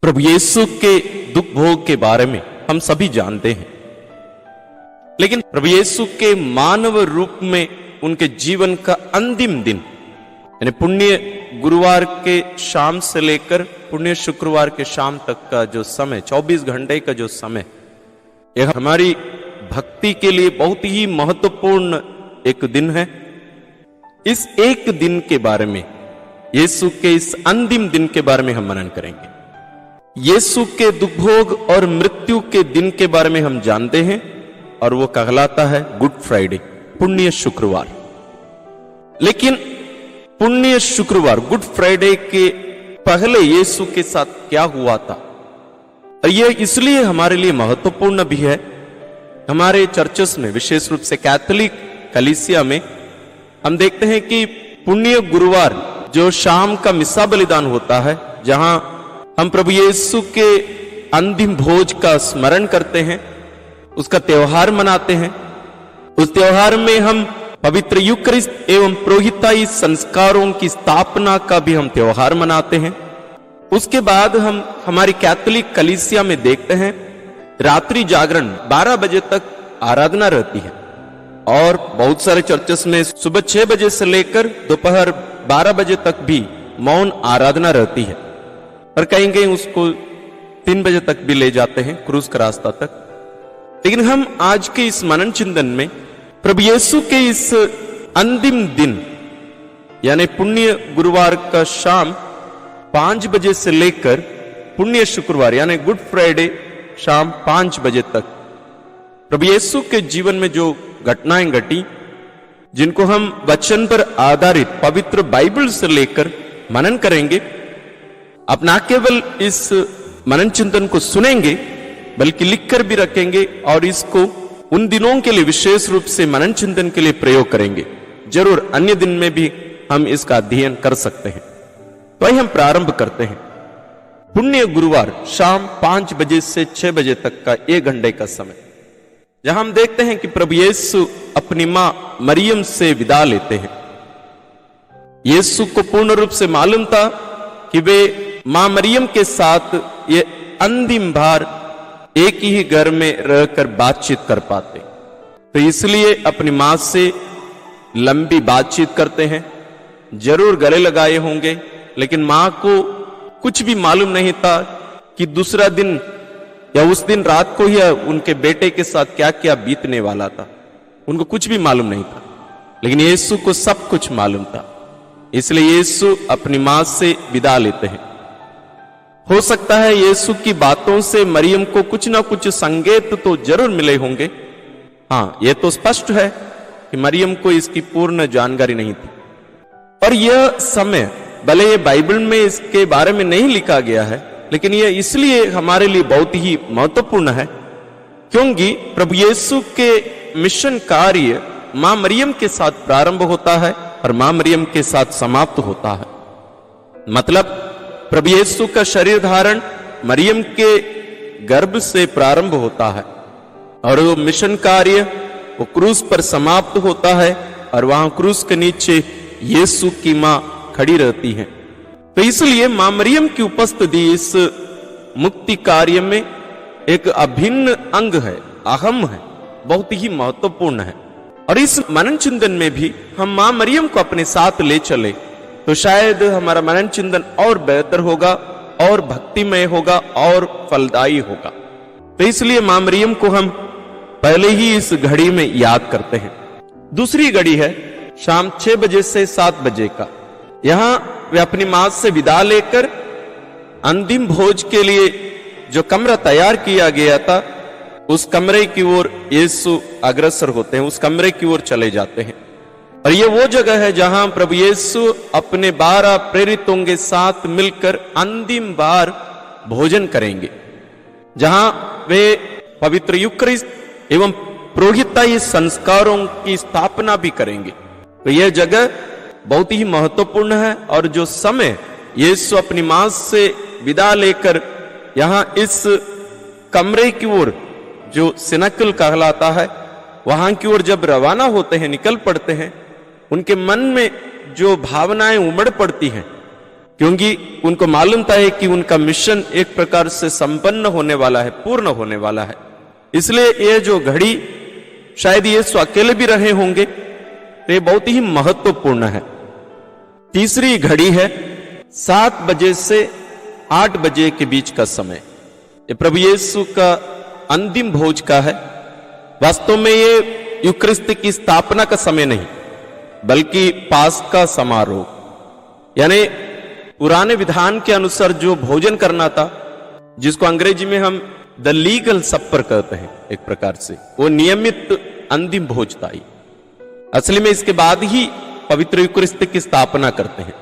प्रभु यीशु के दुख भोग के बारे में हम सभी जानते हैं, लेकिन प्रभु यीशु के मानव रूप में उनके जीवन का अंतिम दिन यानी पुण्य गुरुवार के शाम से लेकर पुण्य शुक्रवार के शाम तक का जो समय 24 घंटे का जो समय, यह हमारी भक्ति के लिए बहुत ही महत्वपूर्ण एक दिन है। इस एक दिन के बारे में, यीशु के इस अंतिम दिन के बारे में हम मनन करेंगे। यीशु के दुख भोग और मृत्यु के दिन के बारे में हम जानते हैं और वो कहलाता है गुड फ्राइडे, पुण्य शुक्रवार। लेकिन पुण्य शुक्रवार गुड फ्राइडे के पहले यीशु के साथ क्या हुआ था, और यह इसलिए हमारे लिए महत्वपूर्ण भी है। हमारे चर्चेस में, विशेष रूप से कैथोलिक कलीसिया में, हम देखते हैं कि पुण्य गुरुवार जो शाम का मिस्सा बलिदान होता है, जहां हम प्रभु यीशु के अंतिम भोज का स्मरण करते हैं, उसका त्योहार मनाते हैं। उस त्योहार में हम पवित्र यूकरिस्ट एवं पुरोहिताई संस्कारों की स्थापना का भी हम त्योहार मनाते हैं। उसके बाद हम हमारी कैथोलिक कलीसिया में देखते हैं रात्रि जागरण 12 बजे तक आराधना रहती है, और बहुत सारे चर्चेस में सुबह 6 बजे से लेकर दोपहर 12 बजे तक भी मौन आराधना रहती है, और कहीं कहीं उसको 3 बजे तक भी ले जाते हैं, क्रूस का रास्ता तक। लेकिन हम आज के इस मनन चिंतन में प्रभु यीशु के इस अंतिम दिन यानी पुण्य गुरुवार का शाम 5 बजे से लेकर पुण्य शुक्रवार यानी गुड फ्राइडे शाम 5 बजे तक प्रभु यीशु के जीवन में जो घटनाएं घटी, जिनको हम वचन पर आधारित पवित्र बाइबल से लेकर मनन करेंगे। अब ना केवल इस मनन चिंतन को सुनेंगे बल्कि लिखकर भी रखेंगे, और इसको उन दिनों के लिए विशेष रूप से मनन चिंतन के लिए प्रयोग करेंगे। जरूर अन्य दिन में भी हम इसका अध्ययन कर सकते हैं। तो आइए हम प्रारंभ करते हैं। पुण्य गुरुवार शाम 5 बजे से 6 बजे तक का 1 घंटे का समय, जहां हम देखते हैं कि प्रभु यीशु अपनी मां मरियम से विदा लेते हैं। यीशु को पूर्ण रूप से मालूम था कि वे मां मरियम के साथ ये अंतिम बार एक ही घर में रहकर बातचीत कर पाते, तो इसलिए अपनी मां से लंबी बातचीत करते हैं। जरूर गले लगाए होंगे, लेकिन मां को कुछ भी मालूम नहीं था कि दूसरा दिन या उस दिन रात को ही उनके बेटे के साथ क्या क्या बीतने वाला था। उनको कुछ भी मालूम नहीं था, लेकिन यीशु को सब कुछ मालूम था। इसलिए यीशु अपनी मां से विदा लेते हैं। हो सकता है यीशु की बातों से मरियम को कुछ ना कुछ संकेत तो जरूर मिले होंगे। हाँ, यह तो स्पष्ट है कि मरियम को इसकी पूर्ण जानकारी नहीं थी। और यह समय, भले ये बाइबल में इसके बारे में नहीं लिखा गया है, लेकिन यह इसलिए हमारे लिए बहुत ही महत्वपूर्ण है क्योंकि प्रभु यीशु के मिशन कार्य मां मरियम के साथ प्रारंभ होता है और मां मरियम के साथ समाप्त होता है। मतलब प्रभु यीशु का शरीर धारण मरियम के गर्भ से प्रारंभ होता है, और वो मिशन कार्य वो क्रूस पर समाप्त होता है, और वहां क्रूस के नीचे यीशु की मां खड़ी रहती है। तो इसलिए मां मरियम की उपस्थिति इस मुक्ति कार्य में एक अभिन्न अंग है, अहम है, बहुत ही महत्वपूर्ण है। और इस मनन चिंतन में भी हम मां मरियम को अपने साथ ले चले तो शायद हमारा मनन चिंतन और बेहतर होगा, और भक्तिमय होगा, और फलदायी होगा। तो इसलिए मां मरियम को हम पहले ही इस घड़ी में याद करते हैं। दूसरी घड़ी है शाम 6 बजे से 7 बजे का। यहां वे अपनी मां से विदा लेकर अंतिम भोज के लिए जो कमरा तैयार किया गया था, उस कमरे की ओर यीशु अग्रसर होते हैं, उस कमरे की ओर चले जाते हैं। और ये वो जगह है जहां प्रभु यीशु अपने 12 प्रेरितों के साथ मिलकर अंतिम बार भोजन करेंगे, जहां वे पवित्र यूकरिस्ट एवं पुरोहिताई संस्कारों की स्थापना भी करेंगे। तो यह जगह बहुत ही महत्वपूर्ण है। और जो समय यीशु अपनी मां से विदा लेकर यहां इस कमरे की ओर, जो सिनकल कहलाता है, वहां की ओर जब रवाना होते हैं, निकल पड़ते हैं, उनके मन में जो भावनाएं उमड़ पड़ती हैं, क्योंकि उनको मालूम था कि उनका मिशन एक प्रकार से संपन्न होने वाला है, पूर्ण होने वाला है। इसलिए ये जो घड़ी शायद यीशु अकेले भी रहे होंगे, तो ये बहुत ही महत्वपूर्ण है। तीसरी घड़ी है 7 बजे से 8 बजे के बीच का समय। ये प्रभु यीशु का अंतिम भोज का है। वास्तव में ये यूक्रिस्त की स्थापना का समय नहीं, बल्कि पास्का समारोह, यानी पुराने विधान के अनुसार जो भोजन करना था, जिसको अंग्रेजी में हम द लीगल सपर कहते हैं, एक प्रकार से वो नियमित अंतिम भोज था। असली में इसके बाद ही पवित्र यूक्रिस्त की स्थापना करते हैं।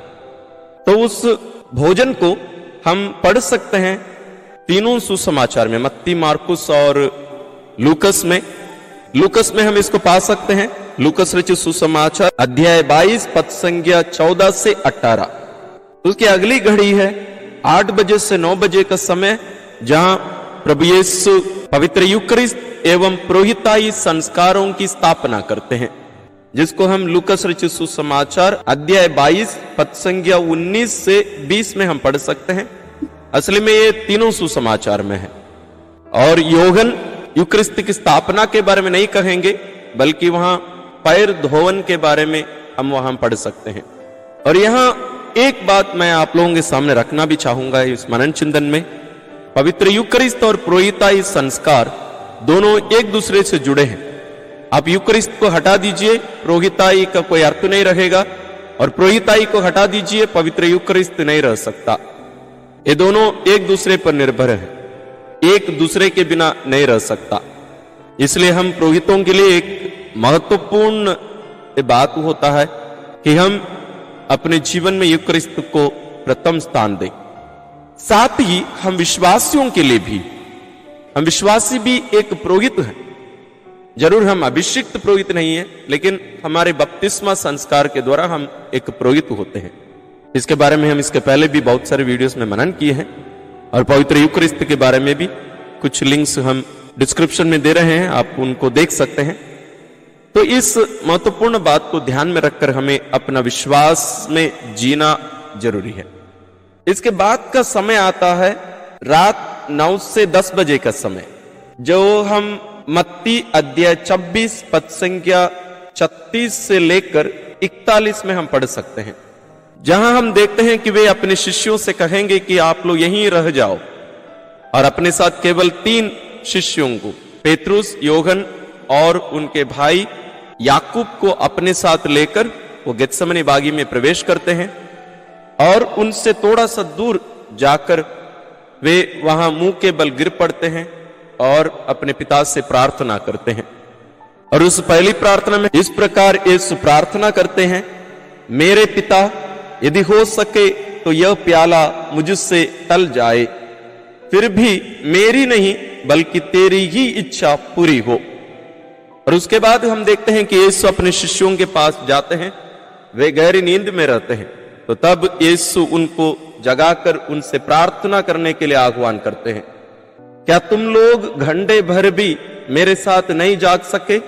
तो उस भोजन को हम पढ़ सकते हैं तीनों सुसमाचार में, मत्ती, मार्कुस और लूकस में। लूकस में हम इसको पा सकते हैं, लूकस रचित सुसमाचार अध्याय 22 पद संख्या 14 से 18। उसकी अगली घड़ी है 8 बजे से 9 बजे का समय, जहां प्रभु यीशु पवित्र यूक्रिस्त एवं पुरोहिताई संस्कारों की स्थापना करते हैं, जिसको हम लूकस रचित सुसमाचार अध्याय 22 पद संख्या 19 से 20 में हम पढ़ सकते हैं। असली में ये तीनों सुसमाचार में है। और यूहन्ना यूक्रिस्त की स्थापना के बारे में नहीं कहेंगे, बल्कि वहां पैर धोवन के बारे में हम वहां पढ़ सकते हैं। और यहां एक बात मैं आप लोगों के सामने रखना भी चाहूंगा इस मनन चिंतन में, पवित्र यूक्रिस्त और पुरोहिताई संस्कार दोनों एक दूसरे से जुड़े हैं। आप यूक्रिस्त को हटा दीजिए, पुरोहिताई का कोई अर्थ नहीं रहेगा, और पुरोहिताई को हटा दीजिए, पवित्र यूक्रिस्त नहीं रह सकता। ये दोनों एक दूसरे पर निर्भर है, एक दूसरे के बिना नहीं रह सकता। इसलिए हम पुरोहितों के लिए एक महत्वपूर्ण बात होता है कि हम अपने जीवन में यूक्रिस्त को प्रथम स्थान दें। साथ ही हम विश्वासियों के लिए भी, हम विश्वासी भी एक पुरोहित हैं। जरूर हम अभिषिक्त पुरोहित नहीं है, लेकिन हमारे बपतिस्मा संस्कार के द्वारा हम एक पुरोहित होते हैं। इसके बारे में हम इसके पहले भी बहुत सारे वीडियोस में मनन किए हैं, और पवित्र यूक्रिस्त के बारे में भी कुछ लिंक्स हम डिस्क्रिप्शन में दे रहे हैं, आप उनको देख सकते हैं। तो इस महत्वपूर्ण बात को ध्यान में रखकर हमें अपना विश्वास में जीना जरूरी है। इसके बाद का समय आता है रात 9 से 10 बजे का समय, जो हम मत्ती अध्याय 26 पद संख्या 36 से लेकर 41 में हम पढ़ सकते हैं, जहां हम देखते हैं कि वे अपने शिष्यों से कहेंगे कि आप लोग यहीं रह जाओ, और अपने साथ केवल 3 शिष्यों को, पेतरुस, यूहन्ना और उनके भाई याकूब को अपने साथ लेकर वो गेत्सेमनी बागी में प्रवेश करते हैं। और उनसे थोड़ा सा दूर जाकर वे वहां मुंह के बल गिर पड़ते हैं और अपने पिता से प्रार्थना करते हैं। और उस पहली प्रार्थना में इस प्रकार यीशु प्रार्थना करते हैं, मेरे पिता, यदि हो सके तो यह प्याला मुझसे टल जाए, फिर भी मेरी नहीं बल्कि तेरी ही इच्छा पूरी हो। और उसके बाद हम देखते हैं कि यीशु अपने शिष्यों के पास जाते हैं, वे गहरी नींद में रहते हैं। तो तब यीशु उनको जगाकर उनसे प्रार्थना करने के लिए आह्वान करते हैं, क्या तुम लोग घंटे भर भी मेरे साथ नहीं जाग सके?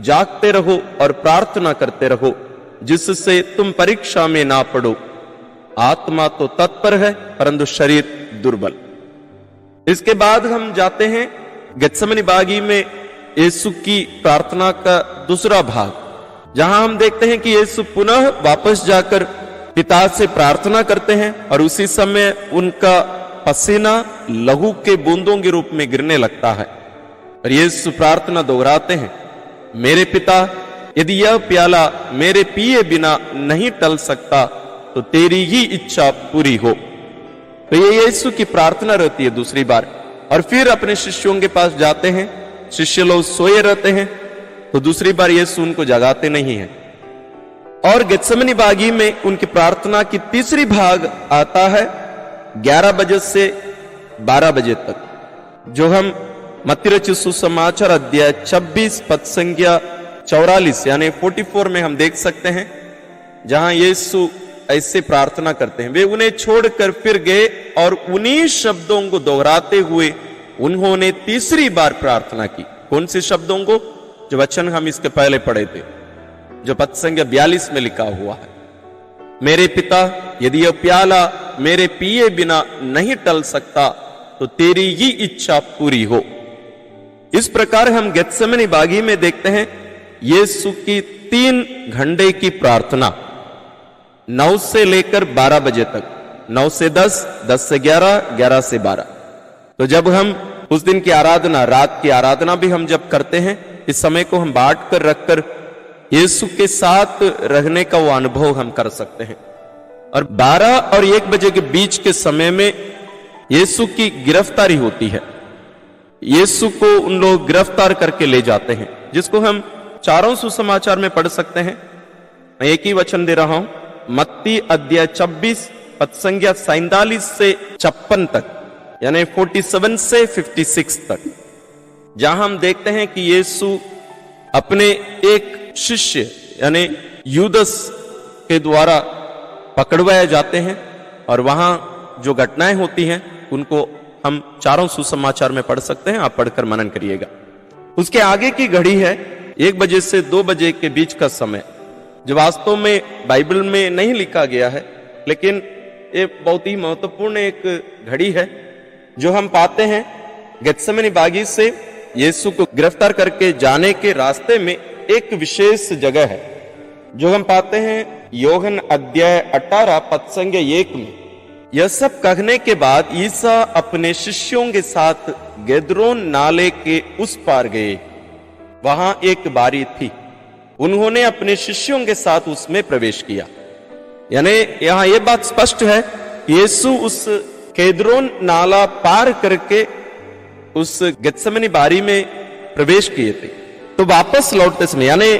जागते रहो और प्रार्थना करते रहो, जिससे तुम परीक्षा में ना पड़ो। आत्मा तो तत्पर है, परंतु शरीर दुर्बल। इसके बाद हम जाते हैं गेत्सेमनी बागी में यीशु की प्रार्थना का दूसरा भाग, जहां हम देखते हैं कि यीशु पुनः वापस जाकर पिता से प्रार्थना करते हैं, और उसी समय उनका पसीना लहू के बूंदों के रूप में गिरने लगता है। और यीशु प्रार्थना दोहराते हैं, मेरे पिता, यदि यह प्याला मेरे पिए बिना नहीं टल सकता तो तेरी ही इच्छा पूरी हो। तो ये यीशु की प्रार्थना रहती है दूसरी बार। और फिर अपने शिष्यों के पास जाते हैं, शिष्य लोग सोए रहते हैं, तो दूसरी बार यीशु उनको जगाते नहीं है। और गेत्सेमनी बागी में उनकी प्रार्थना की तीसरी भाग आता है 11 बजे से 12 बजे तक, जो हम मत्ती रचित सुसमाचार अध्याय 26 पद संख्या 44 यानी 44 में हम देख सकते हैं, जहां यीशु ऐसे प्रार्थना करते हैं, वे उन्हें छोड़कर फिर गए और उन्हीं शब्दों को दोहराते हुए उन्होंने तीसरी बार प्रार्थना की। कौन से शब्दों को? जो वचन हम इसके पहले पढ़े थे, जो पद संख्या 42 में लिखा हुआ है, मेरे पिता, यदि यह प्याला मेरे पिए बिना नहीं टल सकता, तो तेरी ही इच्छा पूरी हो। इस प्रकार हम गेत्सेमनी बागी में देखते हैं यीशु की 3 घंटे की प्रार्थना, 9 से लेकर 12 बजे तक, 9 से 10, 10 से 11, 11 से 12। तो जब हम उस दिन की आराधना, रात की आराधना भी हम जब करते हैं, इस समय को हम बांट कर रखकर यीशु के साथ रहने का वो अनुभव हम कर सकते हैं। और 12 और 1 बजे के बीच के समय में यीशु की गिरफ्तारी होती है। यीशु को उन लोग गिरफ्तार करके ले जाते हैं, जिसको हम चारों सुसमाचार में पढ़ सकते हैं। मैं एक ही वचन दे रहा हूं, मत्ती अध्याय 26 पद संख्या 47 से 56 तक, यानी 47 से 56 तक, जहां हम देखते हैं कि यीशु अपने एक शिष्य यानी यूदस के द्वारा पकड़वाए जाते हैं, और वहां जो घटनाएं होती हैं उनको हम चारों सुसमाचार में पढ़ सकते हैं। आप पढ़कर मनन करिएगा। उसके आगे की घड़ी है 1 बजे से 2 बजे के बीच का समय, जो वास्तव में बाइबल में नहीं लिखा गया है, लेकिन ये बहुत ही महत्वपूर्ण एक घड़ी है, जो हम पाते हैं गेत्सेमनी बागी से यीशु को गिरफ्तार करके जाने के रास्ते में एक विशेष जगह है, जो हम पाते हैं यूहन्ना अध्याय 18 पद संख्या 1 में। यह सब कहने के बाद ईसा अपने शिष्यों के साथ गेदरोन नाले के उस पार गए। वहां एक बारी थी, उन्होंने अपने शिष्यों के साथ उसमें प्रवेश किया। यानी यहां यह बात स्पष्ट है, यीशु उस केदरोन नाला पार करके उस गेत्सेमनी बारी में प्रवेश किए थे। तो वापस लौटते समय, यानी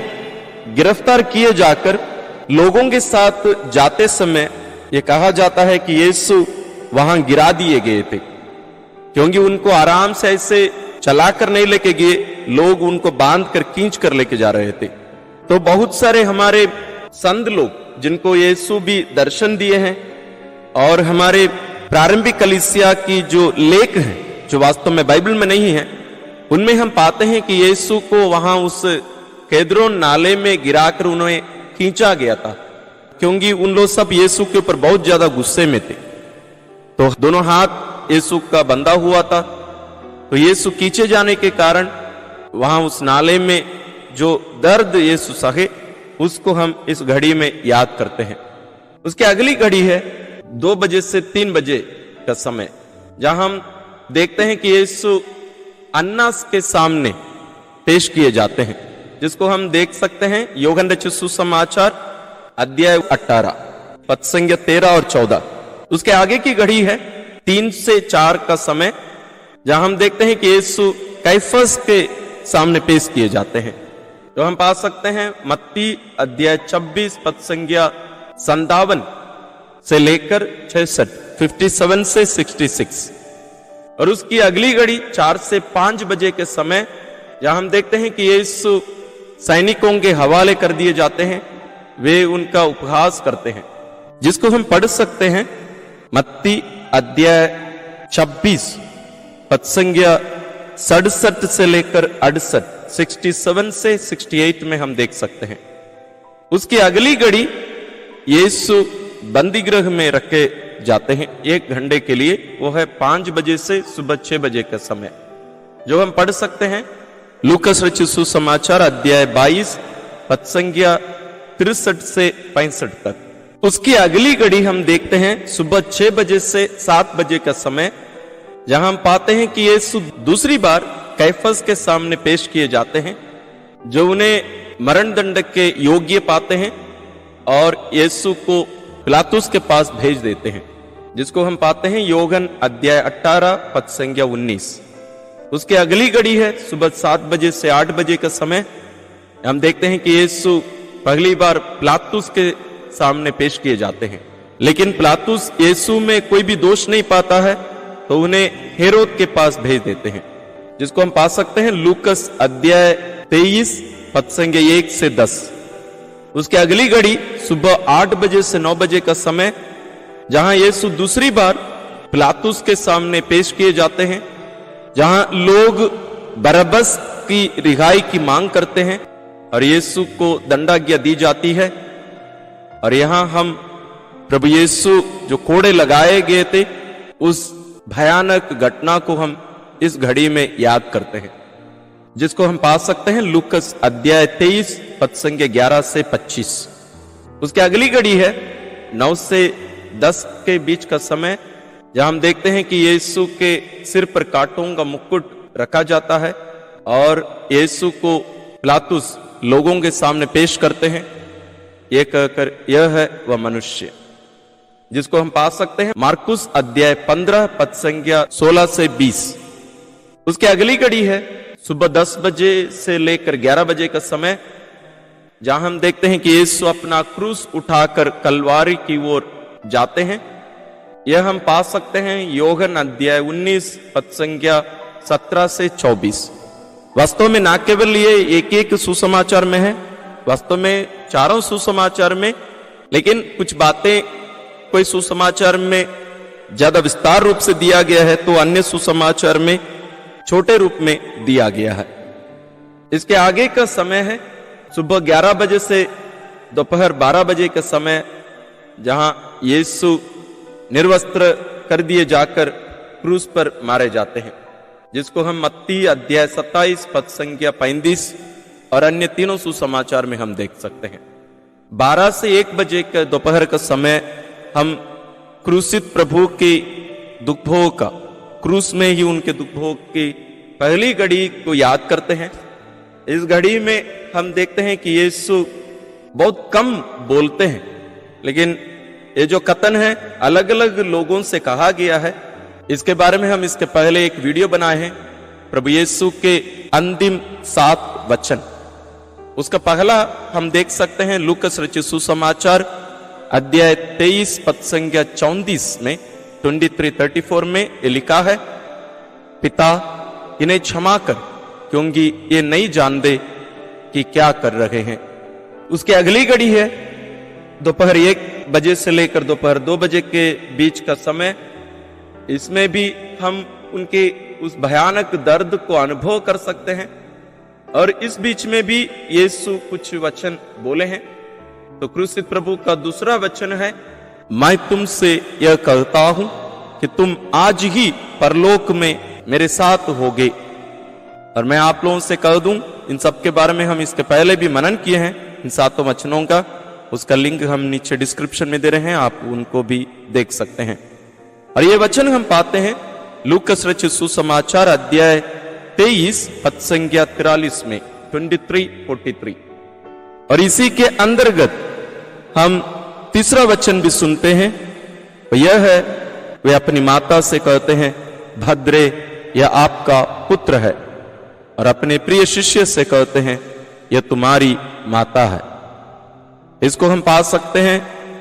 गिरफ्तार किए जाकर लोगों के साथ जाते समय, यह कहा जाता है कि यीशु वहां गिरा दिए गए थे, क्योंकि उनको आराम से ऐसे चलाकर नहीं लेके गए, लोग उनको बांध कर खींच कर लेके जा रहे थे। तो बहुत सारे हमारे संत लोग जिनको यीशु भी दर्शन दिए हैं, और हमारे प्रारंभिक कलीसिया की जो लेख हैं, जो वास्तव में बाइबल में नहीं है, उनमें हम पाते हैं कि यीशु को वहां उस केदरोन नाले में गिराकर उन्हें खींचा गया था, क्योंकि उन लोग सब यीशु के ऊपर बहुत ज्यादा गुस्से में थे। तो दोनों हाथ यीशु का बंधा हुआ था, तो यीशु खींचे जाने के कारण वहां उस नाले में जो दर्द यीशु सहे, उसको हम इस घड़ी में याद करते हैं। उसकी अगली घड़ी है 2 बजे से 3 बजे का समय, जहां हम देखते हैं कि यीशु अन्नास के सामने पेश किए जाते हैं, जिसको हम देख सकते हैं यूहन्ना रचित सुसमाचार अध्याय 18 पद संख्या 13 और 14। उसके आगे की घड़ी है 3 से 4 का समय, जहां हम देखते हैं कि यीशु कैफस के सामने पेश किए जाते हैं। तो हम पा सकते हैं मत्ती अध्याय 26 पद संख्या 57 से लेकर 66, 57 से 66। और उसकी अगली घड़ी 4 से 5 बजे के समय, जहां हम देखते हैं कि यीशु सैनिकों के हवाले कर दिए जाते हैं, वे उनका उपहास करते हैं, जिसको हम पढ़ सकते हैं मत्ती अध्याय 26 पद संख्या 67 से लेकर 68, 67 से 68 में हम देख सकते हैं। उसकी अगली घड़ी यीशु बंदी गृह में रखे जाते हैं 1 घंटे के लिए, वो है 5 बजे से सुबह 6 बजे का समय, जो हम पढ़ सकते हैं लूकास रचित सुसमाचार अध्याय 22 पद संख्या 63 से 65 तक। उसकी अगली घड़ी हम देखते हैं सुबह 6 बजे से 7 बजे का समय, जहां हम पाते हैं कि यीशु दूसरी बार कैफस के सामने पेश किए जाते हैं, जो उन्हें मरण दंड के योग्य पाते हैं, और यीशु को पिलातुस के पास भेज देते हैं, जिसको हम पाते हैं यूहन्ना अध्याय 18 पद संख्या 19। उसके अगली घड़ी है सुबह 7 बजे से 8 बजे का समय। हम देखते हैं कि यीशु पहली बार पिलातुस के सामने पेश किए जाते हैं, लेकिन पिलातुस यीशु में कोई भी दोष नहीं पाता है, तो उन्हें हेरोद के पास भेज देते हैं, जिसको हम पा सकते हैं लूकास अध्याय 23 पद संख्या 1 से 10। उसके अगली घड़ी सुबह 8 बजे से 9 बजे का समय, जहां यीशु दूसरी बार पिलातुस के सामने पेश किए जाते हैं, जहां लोग बरअब्बस की रिहाई की मांग करते हैं और यीशु को दंडाज्ञा दी जाती है। और यहां हम प्रभु यीशु जो कोड़े लगाए गए थे, उस भयानक घटना को हम इस घड़ी में याद करते हैं, जिसको हम पा सकते हैं लूकस अध्याय 23 पद संख्या 11 से 25। उसकी अगली घड़ी है 9 से 10 के बीच का समय, जहां हम देखते हैं कि यीशु के सिर पर कांटों का मुकुट रखा जाता है और यीशु को पिलातुस लोगों के सामने पेश करते हैं, यह कहकर यह है वह मनुष्य, जिसको हम पा सकते हैं मार्कुस अध्याय 15 पद संख्या 16 से 20। उसकी अगली घड़ी है सुबह 10 बजे से लेकर 11 बजे का समय, जहां हम देखते हैं कि यीशु अपना क्रूस उठाकर कलवारी की ओर जाते हैं। यह हम पा सकते हैं योहन अध्याय 19 पद संख्या 17 से 24। वास्तव में ना केवल ये एक एक सुसमाचार में है, वास्तव में चारों सुसमाचार में, लेकिन कुछ बातें कोई सुसमाचार में ज्यादा विस्तार रूप से दिया गया है तो अन्य सुसमाचार में छोटे रूप में दिया गया है। इसके आगे का समय है सुबह 11 बजे से दोपहर 12 बजे का समय, जहां यीशु निर्वस्त्र कर दिए जाकर क्रूस पर मारे जाते हैं, जिसको हम मत्ती अध्याय 27 पद संख्या 35 और अन्य तीनों सुसमाचार में हम देख सकते हैं। 12 से 1 बजे का दोपहर का समय हम क्रूसित प्रभु की दुखभोग का, क्रूस में ही उनके दुखभोग की पहली घड़ी को याद करते हैं। इस घड़ी में हम देखते हैं कि यीशु बहुत कम बोलते हैं, लेकिन ये जो कथन है अलग अलग लोगों से कहा गया है। इसके बारे में हम इसके पहले एक वीडियो बनाए हैं, प्रभु यीशु के अंतिम 7 वचन। उसका पहला हम देख सकते हैं लूकस रचित सुसमाचार अध्याय 23 पद संख्या 34 में 23:34 में ये लिखा है, पिता इन्हें क्षमा कर, क्योंकि ये नहीं जानते कि क्या कर रहे हैं। उसकी अगली घड़ी है दोपहर 1 बजे से लेकर दोपहर 2 बजे के बीच का समय। इसमें भी हम उनके उस भयानक दर्द को अनुभव कर सकते हैं, और इस बीच में भी यीशु कुछ वचन बोले हैं। तो क्रूसित प्रभु का दूसरा वचन है, मैं तुमसे यह कहता हूं कि तुम आज ही परलोक में मेरे साथ होगे। और मैं आप लोगों से कह दूं, इन सब के बारे में हम इसके पहले भी मनन किए हैं, इन 7 वचनों का। उसका लिंक हम नीचे डिस्क्रिप्शन में दे रहे हैं, आप उनको भी देख सकते हैं। और ये वचन हम पाते हैं लूकस रचित सुसमाचार अध्याय 23 पद संख्या 43 में 23:43। और इसी के अंतर्गत हम तीसरा वचन भी सुनते हैं, यह है, वे अपनी माता से कहते हैं, भद्रे यह आपका पुत्र है। और अपने प्रिय शिष्य से कहते हैं, यह तुम्हारी माता है। इसको हम पा सकते हैं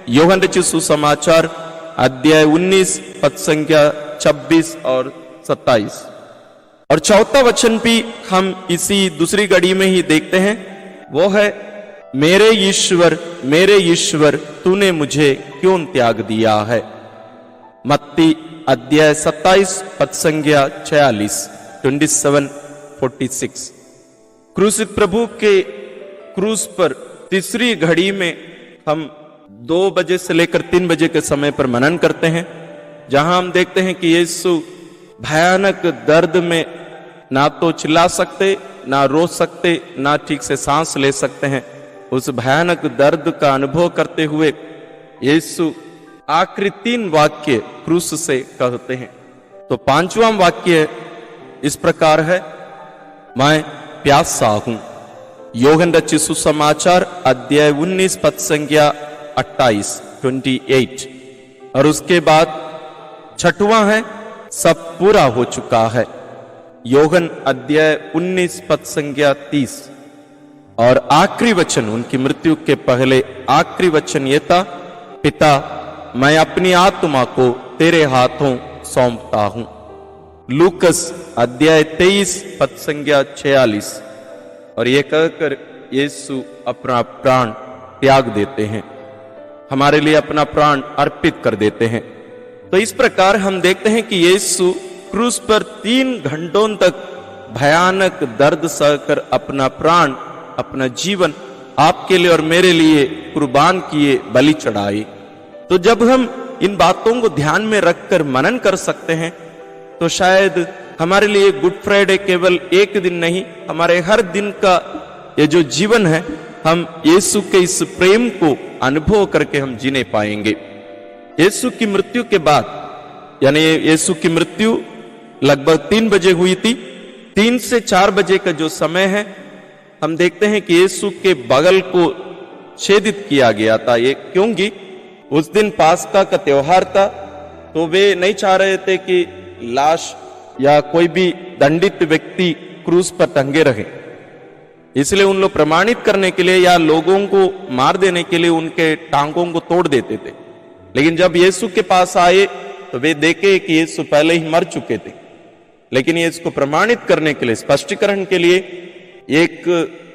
योहन रचित सुसमाचार अध्याय 19 पद संख्या 26 और 27। और चौथा वचन भी हम इसी दूसरी घड़ी में ही देखते हैं, वो है, मेरे ईश्वर तूने मुझे क्यों त्याग दिया है। मत्ती अध्याय 27 पद संख्या 46 27:46। क्रूसित प्रभु के क्रूस पर तीसरी घड़ी में हम 2 बजे से लेकर 3 बजे के समय पर मनन करते हैं, जहां हम देखते हैं कि यीशु भयानक दर्द में ना तो चिल्ला सकते, ना रो सकते, ना ठीक से सांस ले सकते हैं। उस भयानक दर्द का अनुभव करते हुए यीशु आखिरी 3 वाक्य क्रूस से कहते हैं। तो 5वां वाक्य इस प्रकार है, मैं प्यासा हूं। योहन रचित सुसमाचार अध्याय 19 पद संख्या 28। और उसके बाद 6वां है, सब पूरा हो चुका है। योहन अध्याय 19 पद संख्या 30। और आखिरी वचन, उनकी मृत्यु के पहले आखिरी वचन यह था, पिता मैं अपनी आत्मा को तेरे हाथों सौंपता हूं। लूकस अध्याय 23 पद संख्या 46। और यह कहकर यीशु अपना प्राण त्याग देते हैं, हमारे लिए अपना प्राण अर्पित कर देते हैं। तो इस प्रकार हम देखते हैं कि यीशु क्रूस पर 3 घंटों तक भयानक दर्द सहकर अपना प्राण, अपना जीवन आपके लिए और मेरे लिए कुर्बान किए, बलि चढ़ाए। तो जब हम इन बातों को ध्यान में रखकर मनन कर सकते हैं, तो शायद हमारे लिए गुड फ्राइडे केवल एक दिन नहीं, हमारे हर दिन का ये जो जीवन है, हम यीशु के इस प्रेम को अनुभव करके हम जीने पाएंगे। यीशु की मृत्यु के बाद, यानी यीशु की मृत्यु लगभग 3 बजे हुई थी। 3 से 4 बजे का जो समय है, हम देखते हैं कि यीशु के बगल को छेदित किया गया था। ये क्योंकि उस दिन पास्का का त्योहार था, तो वे नहीं चाह रहे थे कि लाश या कोई भी दंडित व्यक्ति क्रूस पर टंगे रहे। इसलिए उन लोग प्रमाणित करने के लिए या लोगों को मार देने के लिए उनके टांगों को तोड़ देते थे। लेकिन जब यीशु के पास आए तो वे देखे कि यीशु पहले ही मर चुके थे। लेकिन ये इसको प्रमाणित करने के लिए, स्पष्टीकरण के लिए, एक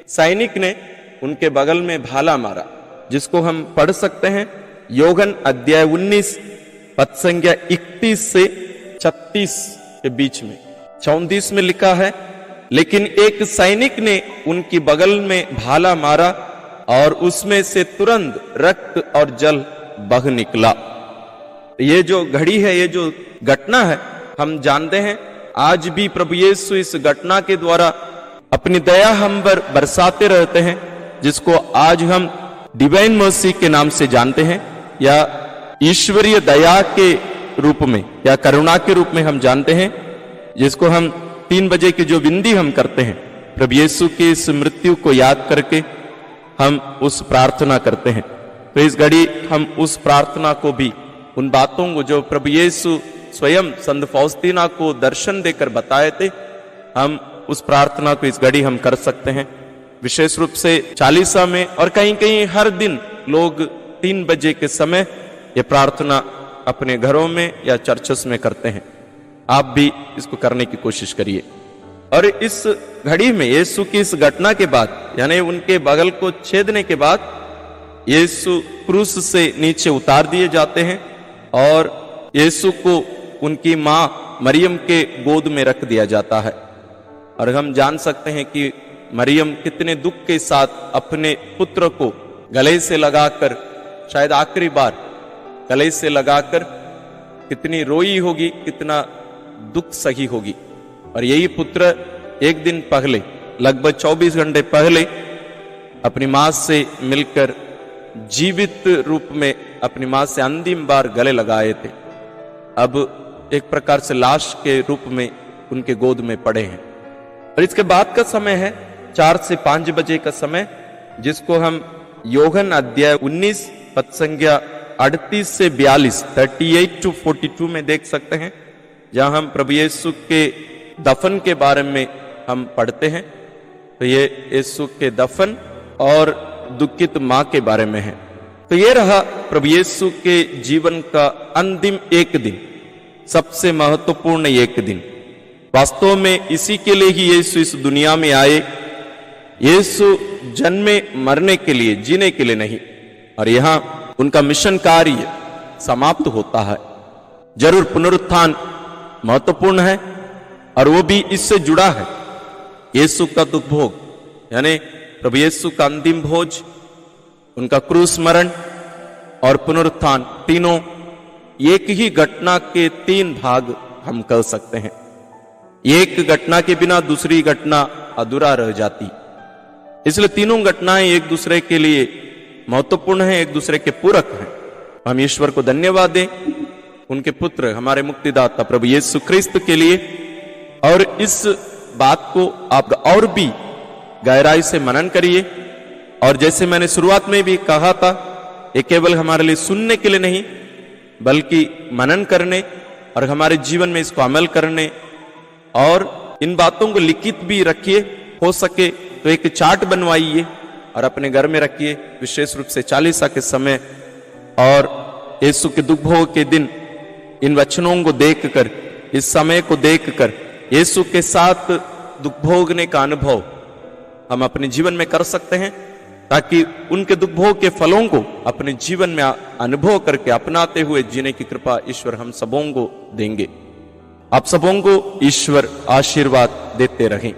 सैनिक ने उनके बगल में भाला मारा, जिसको हम पढ़ सकते हैं योहन अध्याय 19 पद संख्या 31 से 36 के बीच में। 34 में लिखा है, लेकिन एक सैनिक ने उनकी बगल में भाला मारा और उसमें से तुरंत रक्त और जल बह निकला। ये जो घड़ी है, ये जो घटना है, हम जानते हैं आज भी प्रभु यीशु इस घटना के द्वारा अपनी दया हम पर बरसाते रहते हैं, जिसको आज हम डिवाइन मर्सी के नाम से जानते हैं, या ईश्वरीय दया के रूप में या करुणा के रूप में हम जानते हैं, जिसको हम 3 बजे की जो विनती हम करते हैं, प्रभु यीशु की इस मृत्यु को याद करके हम उस प्रार्थना करते हैं। तो इस घड़ी हम उस प्रार्थना को भी, उन बातों को जो प्रभु यीशु स्वयं संत फौस्तीना को दर्शन देकर बताए थे, हम उस प्रार्थना को इस घड़ी हम कर सकते हैं। विशेष रूप से चालीसा में और कहीं कहीं हर दिन लोग 3 बजे के समय ये प्रार्थना अपने घरों में या चर्चेस में करते हैं। आप भी इसको करने की कोशिश करिए। और इस घड़ी में यीशु की इस घटना के बाद, यानी उनके बगल को छेदने के बाद, यीशु क्रूस से नीचे उतार दिए जाते हैं और यीशु को उनकी मां मरियम के गोद में रख दिया जाता है। और हम जान सकते हैं कि मरियम कितने दुख के साथ अपने पुत्र को गले से लगाकर, शायद आखिरी बार गले से लगाकर कितनी रोई होगी, कितना दुख सही होगी। और यही पुत्र एक दिन पहले, लगभग 24 घंटे पहले, अपनी मां से मिलकर जीवित रूप में अपनी मां से अंतिम बार गले लगाए थे। अब एक प्रकार से लाश के रूप में उनके गोद में पड़े हैं। और इसके बाद का समय है 4 से 5 बजे का समय, जिसको हम योहन अध्याय 19 पद संख्या 38 से 42, 38 to 42 में देख सकते हैं, जहां हम प्रभु यीशु के दफन के बारे में हम पढ़ते हैं। तो ये यीशु के दफन और दुखित मां के बारे में है। तो ये रहा प्रभु यीशु के जीवन का अंतिम एक दिन, सबसे महत्वपूर्ण एक दिन। वास्तव में इसी के लिए ही यीशु इस दुनिया में आए। यीशु जन्मे मरने के लिए, जीने के लिए नहीं। और यहां उनका मिशन कार्य समाप्त होता है। जरूर पुनरुत्थान महत्वपूर्ण है और वो भी इससे जुड़ा है। यीशु का दुख भोग, यानी प्रभु यीशु का अंतिम भोज, उनका क्रूस मरण और पुनरुत्थान, तीनों एक ही घटना के 3 भाग हम कर सकते हैं। एक घटना के बिना दूसरी घटना अधूरा रह जाती। इसलिए तीनों घटनाएं एक दूसरे के लिए महत्वपूर्ण हैं, एक दूसरे के पूरक हैं। हम ईश्वर को धन्यवाद दें उनके पुत्र हमारे मुक्तिदाता प्रभु यीशु क्रिस्त के लिए। और इस बात को आप और भी गहराई से मनन करिए। और जैसे मैंने शुरुआत में भी कहा था, ये केवल हमारे लिए सुनने के लिए नहीं, बल्कि मनन करने और हमारे जीवन में इसको अमल करने, और इन बातों को लिखित भी रखिए। हो सके तो एक चार्ट बनवाइए और अपने घर में रखिए, विशेष रूप से चालीसा के समय और यीशु के दुख भोग के दिन। इन वचनों को देखकर, इस समय को देखकर यीशु के साथ दुख भोगने का अनुभव हम अपने जीवन में कर सकते हैं, ताकि उनके दुख भोग के फलों को अपने जीवन में अनुभव करके अपनाते हुए जीने की कृपा ईश्वर हम सबों को देंगे। आप सबों को ईश्वर आशीर्वाद देते रहें।